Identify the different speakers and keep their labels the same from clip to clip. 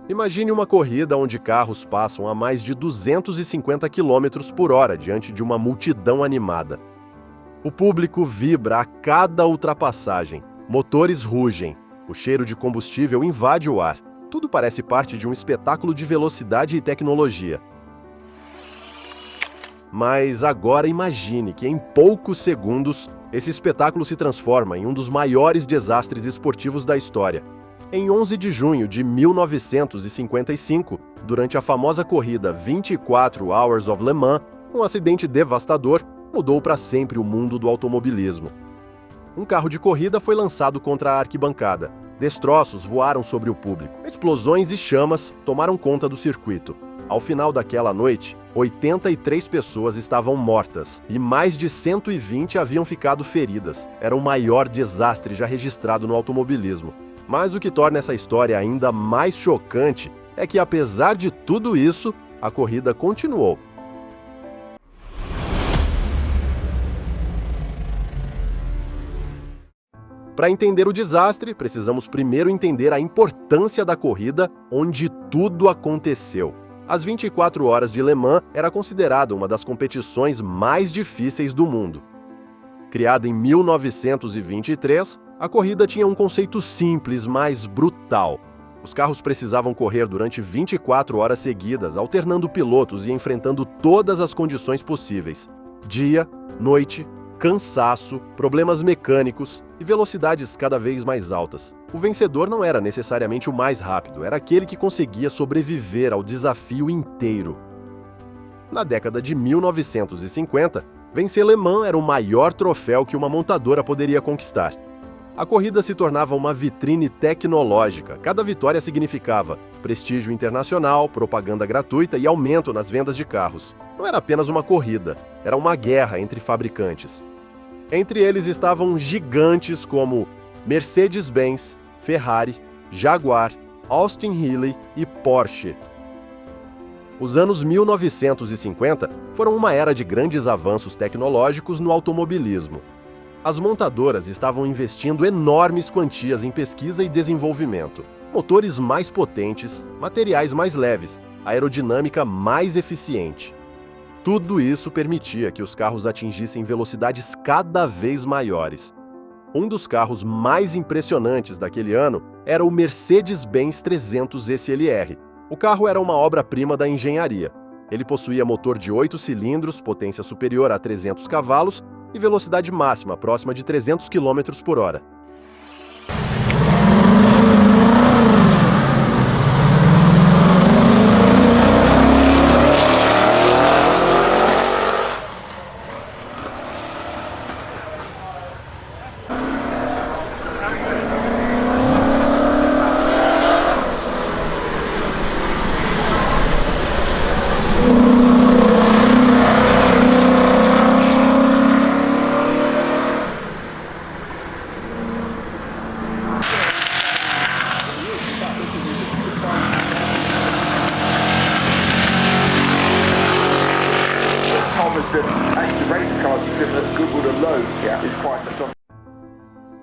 Speaker 1: Imagine uma corrida onde carros passam a mais de 250 km por hora diante de uma multidão animada. O público vibra a cada ultrapassagem, motores rugem, o cheiro de combustível invade o ar. Tudo parece parte de um espetáculo de velocidade e tecnologia. Mas agora imagine que em poucos segundos esse espetáculo se transforma em um dos maiores desastres esportivos da história. Em 11 de junho de 1955, durante a famosa corrida 24 Hours of Le Mans, um acidente devastador mudou para sempre o mundo do automobilismo. Um carro de corrida foi lançado contra a arquibancada. Destroços voaram sobre o público. Explosões e chamas tomaram conta do circuito. Ao final daquela noite, 83 pessoas estavam mortas e mais de 120 haviam ficado feridas. Era o maior desastre já registrado no automobilismo. Mas o que torna essa história ainda mais chocante é que, apesar de tudo isso, a corrida continuou. Para entender o desastre, precisamos primeiro entender a importância da corrida onde tudo aconteceu. As 24 horas de Le Mans era considerada uma das competições mais difíceis do mundo. Criada em 1923, a corrida tinha um conceito simples, mas brutal. Os carros precisavam correr durante 24 horas seguidas, alternando pilotos e enfrentando todas as condições possíveis: dia, noite, cansaço, problemas mecânicos e velocidades cada vez mais altas. O vencedor não era necessariamente o mais rápido, era aquele que conseguia sobreviver ao desafio inteiro. Na década de 1950, vencer Le Mans era o maior troféu que uma montadora poderia conquistar. A corrida se tornava uma vitrine tecnológica. Cada vitória significava prestígio internacional, propaganda gratuita e aumento nas vendas de carros. Não era apenas uma corrida, era uma guerra entre fabricantes. Entre eles estavam gigantes como Mercedes-Benz, Ferrari, Jaguar, Austin Healey e Porsche. Os anos 1950 foram uma era de grandes avanços tecnológicos no automobilismo. As montadoras estavam investindo enormes quantias em pesquisa e desenvolvimento. Motores mais potentes, materiais mais leves, aerodinâmica mais eficiente. Tudo isso permitia que os carros atingissem velocidades cada vez maiores. Um dos carros mais impressionantes daquele ano era o Mercedes-Benz 300 SLR. O carro era uma obra-prima da engenharia. Ele possuía motor de 8 cilindros, potência superior a 300 cavalos e velocidade máxima próxima de 300 km por hora.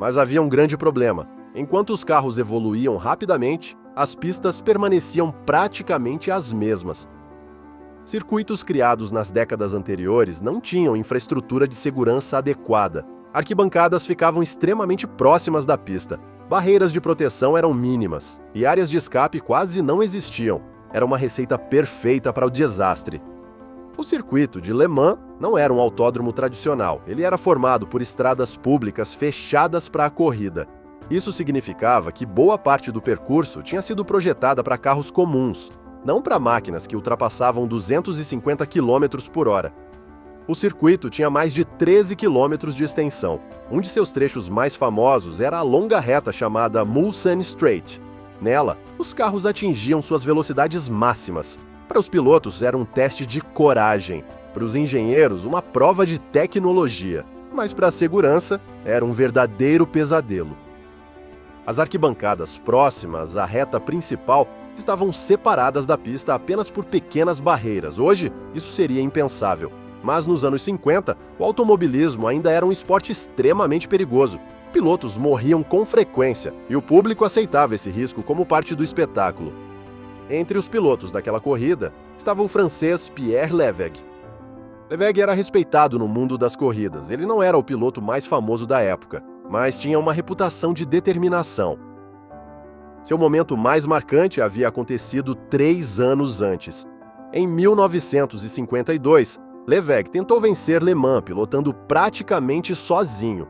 Speaker 1: Mas havia um grande problema. Enquanto os carros evoluíam rapidamente, as pistas permaneciam praticamente as mesmas. Circuitos criados nas décadas anteriores não tinham infraestrutura de segurança adequada. Arquibancadas ficavam extremamente próximas da pista. Barreiras de proteção eram mínimas e áreas de escape quase não existiam. Era uma receita perfeita para o desastre. O circuito de Le Mans não era um autódromo tradicional. Ele era formado por estradas públicas fechadas para a corrida. Isso significava que boa parte do percurso tinha sido projetada para carros comuns, não para máquinas que ultrapassavam 250 km por hora. O circuito tinha mais de 13 km de extensão. Um de seus trechos mais famosos era a longa reta chamada Mulsanne Straight. Nela, os carros atingiam suas velocidades máximas. Para os pilotos era um teste de coragem, para os engenheiros uma prova de tecnologia, mas para a segurança era um verdadeiro pesadelo. As arquibancadas próximas à reta principal estavam separadas da pista apenas por pequenas barreiras. Hoje, isso seria impensável. Mas nos anos 50, o automobilismo ainda era um esporte extremamente perigoso. Pilotos morriam com frequência e o público aceitava esse risco como parte do espetáculo. Entre os pilotos daquela corrida estava o francês Pierre Levegh. Levegh era respeitado no mundo das corridas. Ele não era o piloto mais famoso da época, mas tinha uma reputação de determinação. Seu momento mais marcante havia acontecido 3 anos antes. Em 1952, Levegh tentou vencer Le Mans pilotando praticamente sozinho.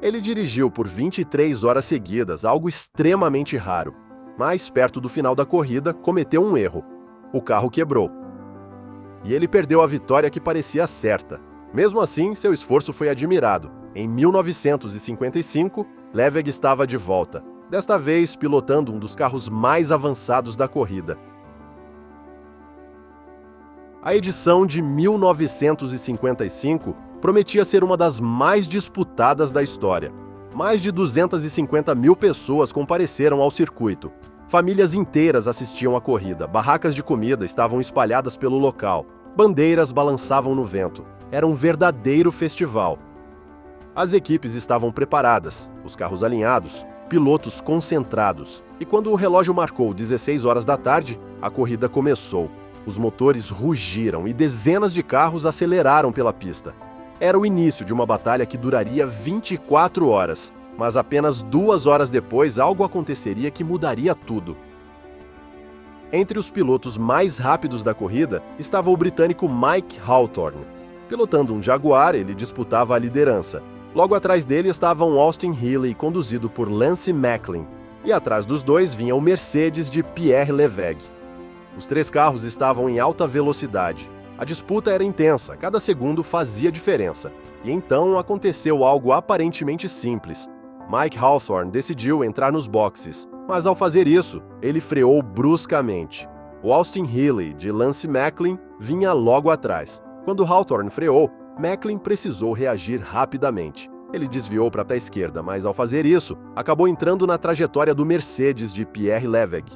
Speaker 1: Ele dirigiu por 23 horas seguidas, algo extremamente raro. Mas, perto do final da corrida, cometeu um erro. O carro quebrou. E ele perdeu a vitória que parecia certa. Mesmo assim, seu esforço foi admirado. Em 1955, Levegh estava de volta, desta vez pilotando um dos carros mais avançados da corrida. A edição de 1955 prometia ser uma das mais disputadas da história. Mais de 250 mil pessoas compareceram ao circuito. Famílias inteiras assistiam à corrida, barracas de comida estavam espalhadas pelo local, bandeiras balançavam no vento. Era um verdadeiro festival. As equipes estavam preparadas, os carros alinhados, pilotos concentrados. E quando o relógio marcou 16 horas da tarde, a corrida começou. Os motores rugiram e dezenas de carros aceleraram pela pista. Era o início de uma batalha que duraria 24 horas. Mas apenas 2 horas depois, algo aconteceria que mudaria tudo. Entre os pilotos mais rápidos da corrida estava o britânico Mike Hawthorn. Pilotando um Jaguar, ele disputava a liderança. Logo atrás dele estava um Austin Healey, conduzido por Lance Macklin. E atrás dos dois vinha o Mercedes de Pierre Levegh. Os 3 carros estavam em alta velocidade. A disputa era intensa, cada segundo fazia diferença. E então aconteceu algo aparentemente simples. Mike Hawthorn decidiu entrar nos boxes, mas ao fazer isso, ele freou bruscamente. O Austin Healey, de Lance Macklin, vinha logo atrás. Quando Hawthorn freou, Macklin precisou reagir rapidamente. Ele desviou para a esquerda, mas ao fazer isso, acabou entrando na trajetória do Mercedes de Pierre Levegh.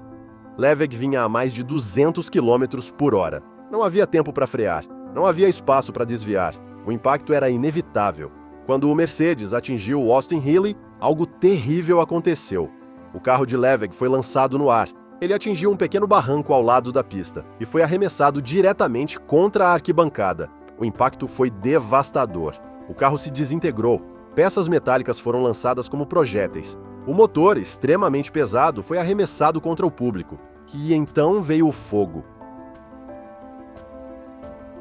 Speaker 1: Levegh vinha a mais de 200 km por hora. Não havia tempo para frear, não havia espaço para desviar. O impacto era inevitável. Quando o Mercedes atingiu o Austin Healey, algo terrível aconteceu. O carro de Levegh foi lançado no ar. Ele atingiu um pequeno barranco ao lado da pista e foi arremessado diretamente contra a arquibancada. O impacto foi devastador. O carro se desintegrou. Peças metálicas foram lançadas como projéteis. O motor, extremamente pesado, foi arremessado contra o público. E então veio o fogo.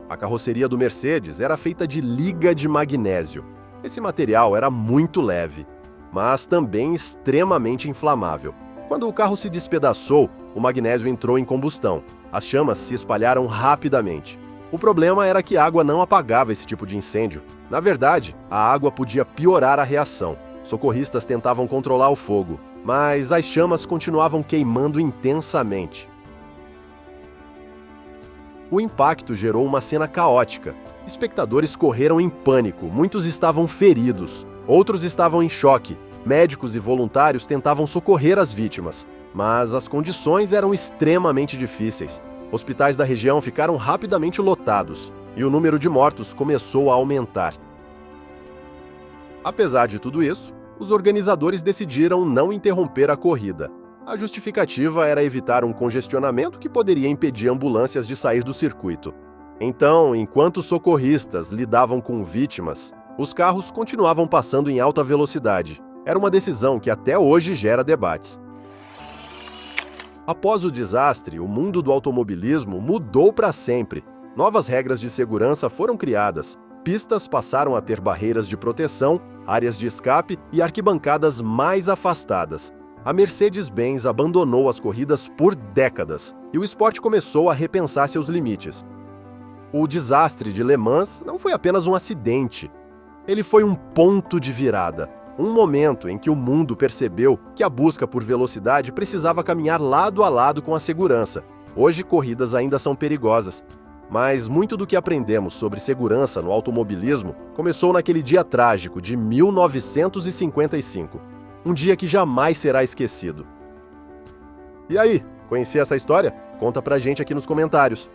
Speaker 1: A carroceria do Mercedes era feita de liga de magnésio. Esse material era muito leve, mas também extremamente inflamável. Quando o carro se despedaçou, o magnésio entrou em combustão. As chamas se espalharam rapidamente. O problema era que a água não apagava esse tipo de incêndio. Na verdade, a água podia piorar a reação. Socorristas tentavam controlar o fogo, mas as chamas continuavam queimando intensamente. O impacto gerou uma cena caótica. Espectadores correram em pânico, muitos estavam feridos, outros estavam em choque. Médicos e voluntários tentavam socorrer as vítimas, mas as condições eram extremamente difíceis. Hospitais da região ficaram rapidamente lotados e o número de mortos começou a aumentar. Apesar de tudo isso, os organizadores decidiram não interromper a corrida. A justificativa era evitar um congestionamento que poderia impedir ambulâncias de sair do circuito. Então, enquanto os socorristas lidavam com vítimas, os carros continuavam passando em alta velocidade. Era uma decisão que até hoje gera debates. Após o desastre, o mundo do automobilismo mudou para sempre. Novas regras de segurança foram criadas. Pistas passaram a ter barreiras de proteção, áreas de escape e arquibancadas mais afastadas. A Mercedes-Benz abandonou as corridas por décadas e o esporte começou a repensar seus limites. O desastre de Le Mans não foi apenas um acidente. Ele foi um ponto de virada, um momento em que o mundo percebeu que a busca por velocidade precisava caminhar lado a lado com a segurança. Hoje, corridas ainda são perigosas, mas muito do que aprendemos sobre segurança no automobilismo começou naquele dia trágico de 1955. Um dia que jamais será esquecido. E aí, conhecia essa história? Conta pra gente aqui nos comentários.